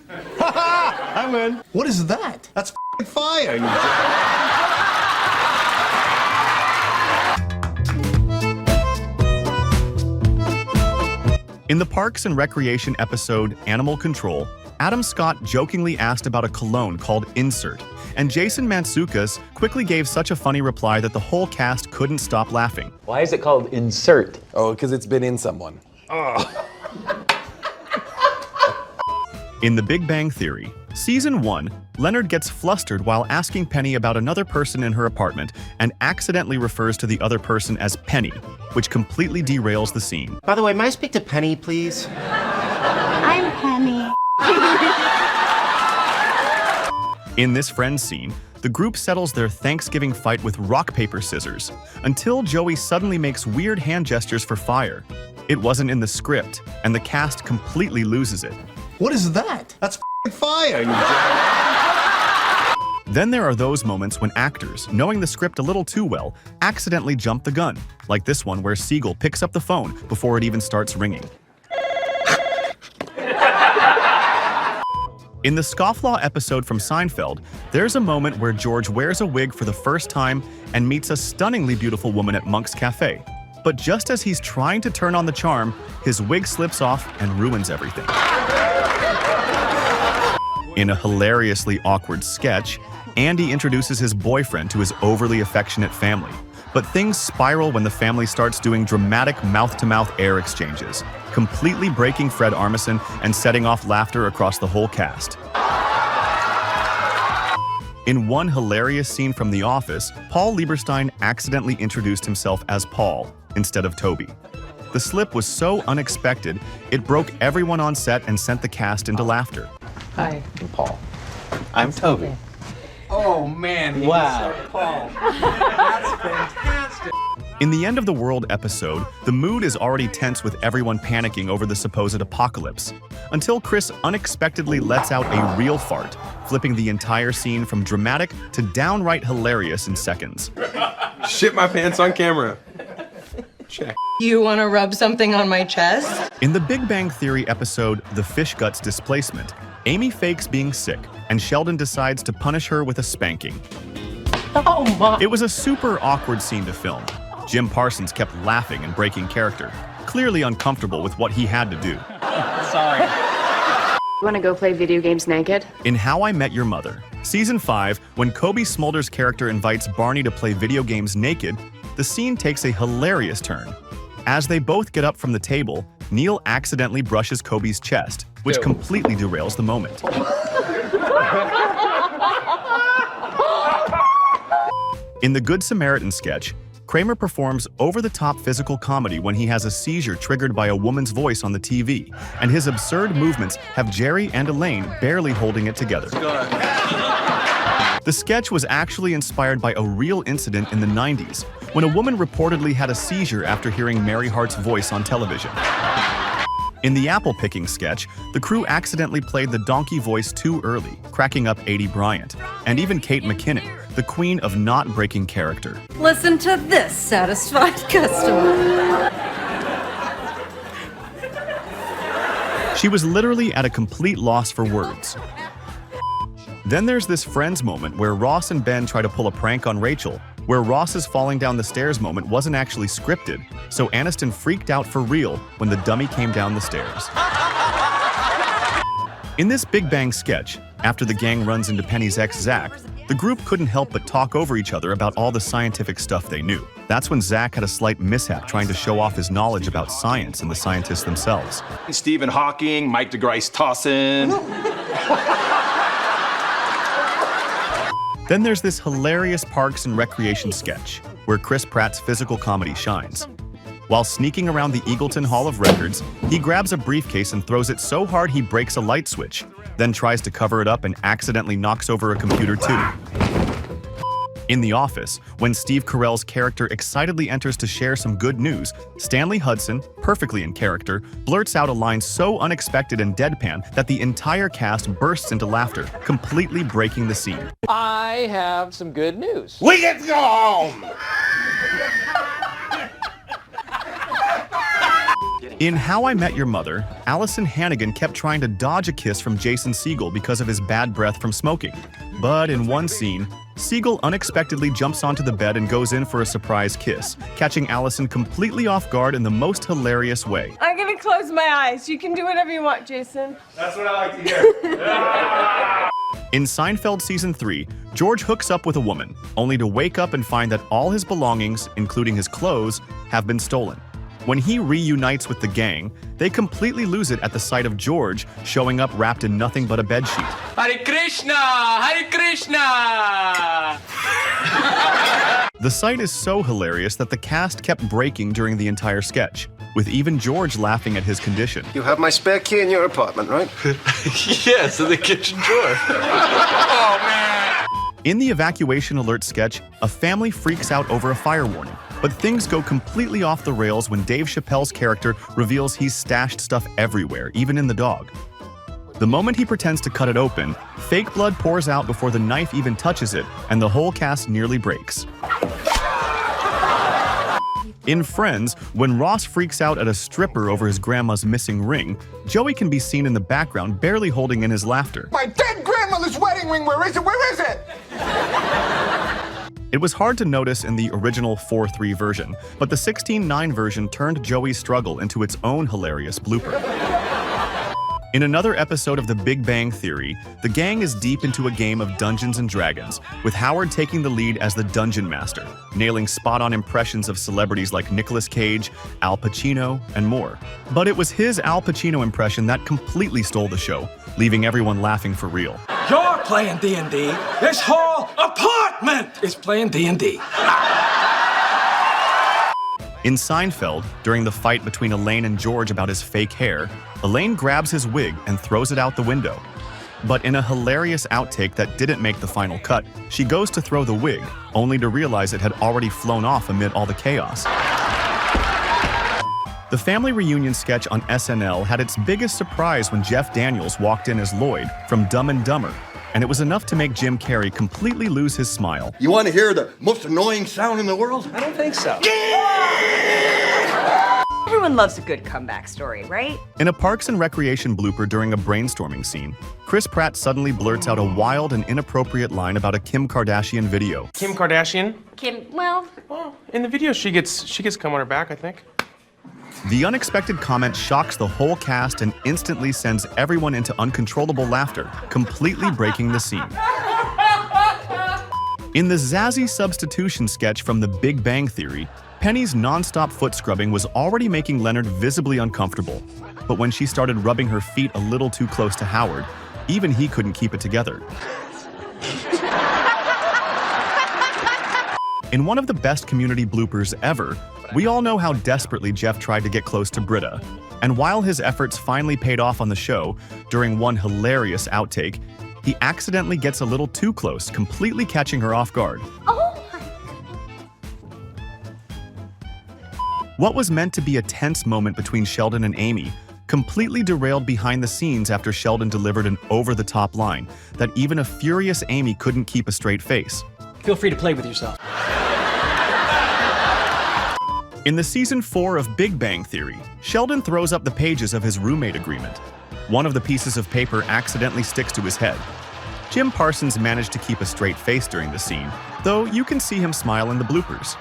I win. What is that? That's fire, you In the Parks and Recreation episode Animal Control, Adam Scott jokingly asked about a cologne called Insert, and Jason Mantzoukas quickly gave such a funny reply that the whole cast couldn't stop laughing. Why is it called Insert? Oh, because it's been in someone. In The Big Bang Theory, Season 1, Leonard gets flustered while asking Penny about another person in her apartment and accidentally refers to the other person as Penny, which completely derails the scene. By the way, may I speak to Penny, please? I'm Penny. In this Friends scene, the group settles their Thanksgiving fight with rock, paper, scissors, until Joey suddenly makes weird hand gestures for fire. It wasn't in the script, and the cast completely loses it. What is that? That's fire, you Then there are those moments when actors, knowing the script a little too well, accidentally jump the gun, like this one where Siegel picks up the phone before it even starts ringing. In the Scofflaw episode from Seinfeld, there's a moment where George wears a wig for the first time and meets a stunningly beautiful woman at Monk's Cafe. But just as he's trying to turn on the charm, his wig slips off and ruins everything. In a hilariously awkward sketch, Andy introduces his boyfriend to his overly affectionate family. But things spiral when the family starts doing dramatic mouth-to-mouth air exchanges, completely breaking Fred Armisen and setting off laughter across the whole cast. In one hilarious scene from The Office, Paul Lieberstein accidentally introduced himself as Paul instead of Toby. The slip was so unexpected, it broke everyone on set and sent the cast into laughter. Hi, I'm Paul. I'm Toby. Oh, man. Wow. Paul. That's fantastic. In the End of the World episode, the mood is already tense with everyone panicking over the supposed apocalypse, until Chris unexpectedly lets out a real fart, flipping the entire scene from dramatic to downright hilarious in seconds. Shit my pants on camera. Check. You want to rub something on my chest? In the Big Bang Theory episode The Fish Guts Displacement, Amy fakes being sick, and Sheldon decides to punish her with a spanking. Oh my. It was a super awkward scene to film. Jim Parsons kept laughing and breaking character, clearly uncomfortable with what he had to do. Sorry. You want to go play video games naked? In How I Met Your Mother, Season 5, when Kobe Smolder's character invites Barney to play video games naked, the scene takes a hilarious turn. As they both get up from the table, Neil accidentally brushes Kobe's chest, which completely derails the moment. In the Good Samaritan sketch, Kramer performs over-the-top physical comedy when he has a seizure triggered by a woman's voice on the TV, and his absurd movements have Jerry and Elaine barely holding it together. The sketch was actually inspired by a real incident in the 90s, when a woman reportedly had a seizure after hearing Mary Hart's voice on television. In the apple-picking sketch, the crew accidentally played the donkey voice too early, cracking up A.D. Bryant, and even Kate McKinnon, the queen of not breaking character. Listen to this satisfied customer. She was literally at a complete loss for words. Then there's this Friends moment where Ross and Ben try to pull a prank on Rachel, where Ross's falling down the stairs moment wasn't actually scripted, so Aniston freaked out for real when the dummy came down the stairs. In this Big Bang sketch, after the gang runs into Penny's ex Zach, the group couldn't help but talk over each other about all the scientific stuff they knew. That's when Zach had a slight mishap trying to show off his knowledge about science and the scientists themselves. Stephen Hawking, Mike deGrasse Tyson. Then there's this hilarious Parks and Recreation sketch, where Chris Pratt's physical comedy shines. While sneaking around the Eagleton Hall of Records, he grabs a briefcase and throws it so hard he breaks a light switch, then tries to cover it up and accidentally knocks over a computer too. In The Office, when Steve Carell's character excitedly enters to share some good news, Stanley Hudson, perfectly in character, blurts out a line so unexpected and deadpan that the entire cast bursts into laughter, completely breaking the scene. I have some good news. We get to go home. In How I Met Your Mother, Allison Hannigan kept trying to dodge a kiss from Jason Segel because of his bad breath from smoking. But in one scene, Segel unexpectedly jumps onto the bed and goes in for a surprise kiss, catching Allison completely off guard in the most hilarious way. I'm gonna close my eyes. You can do whatever you want, Jason. That's what I like to hear. In Seinfeld Season 3, George hooks up with a woman, only to wake up and find that all his belongings, including his clothes, have been stolen. When he reunites with the gang, they completely lose it at the sight of George showing up wrapped in nothing but a bedsheet. Hare Krishna! Hare Krishna! The sight is so hilarious that the cast kept breaking during the entire sketch, with even George laughing at his condition. You have my spare key in your apartment, right? Yes, in the kitchen drawer. Oh, man. In the evacuation alert sketch, a family freaks out over a fire warning, but things go completely off the rails when Dave Chappelle's character reveals he's stashed stuff everywhere, even in the dog. The moment he pretends to cut it open, fake blood pours out before the knife even touches it, and the whole cast nearly breaks. In Friends, when Ross freaks out at a stripper over his grandma's missing ring, Joey can be seen in the background barely holding in his laughter. My dead grandmother's wedding ring, where is it? Where is it? It was hard to notice in the original 4:3 version, but the 16:9 version turned Joey's struggle into its own hilarious blooper. In another episode of The Big Bang Theory, the gang is deep into a game of Dungeons & Dragons, with Howard taking the lead as the Dungeon Master, nailing spot-on impressions of celebrities like Nicolas Cage, Al Pacino, and more. But it was his Al Pacino impression that completely stole the show, leaving everyone laughing for real. You're playing D&D. This whole apartment is playing D&D. In Seinfeld, during the fight between Elaine and George about his fake hair, Elaine grabs his wig and throws it out the window. But in a hilarious outtake that didn't make the final cut, she goes to throw the wig, only to realize it had already flown off amid all the chaos. The family reunion sketch on SNL had its biggest surprise when Jeff Daniels walked in as Lloyd from Dumb and Dumber, and it was enough to make Jim Carrey completely lose his smile. You want to hear the most annoying sound in the world? I don't think so. Everyone loves a good comeback story, right? In a Parks and Recreation blooper during a brainstorming scene, Chris Pratt suddenly blurts out a wild and inappropriate line about a Kim Kardashian video. Kim Kardashian? Well, In the video, she gets cum on her back, I think. The unexpected comment shocks the whole cast and instantly sends everyone into uncontrollable laughter, completely breaking the scene. In the Zazie substitution sketch from The Big Bang Theory, Penny's non-stop foot scrubbing was already making Leonard visibly uncomfortable. But when she started rubbing her feet a little too close to Howard, even he couldn't keep it together. In one of the best community bloopers ever, we all know how desperately Jeff tried to get close to Britta. And while his efforts finally paid off on the show, during one hilarious outtake, he accidentally gets a little too close, completely catching her off guard. What was meant to be a tense moment between Sheldon and Amy completely derailed behind the scenes after Sheldon delivered an over-the-top line that even a furious Amy couldn't keep a straight face. Feel free to play with yourself. In the season 4 of Big Bang Theory, Sheldon throws up the pages of his roommate agreement. One of the pieces of paper accidentally sticks to his head. Jim Parsons managed to keep a straight face during the scene, though you can see him smile in the bloopers.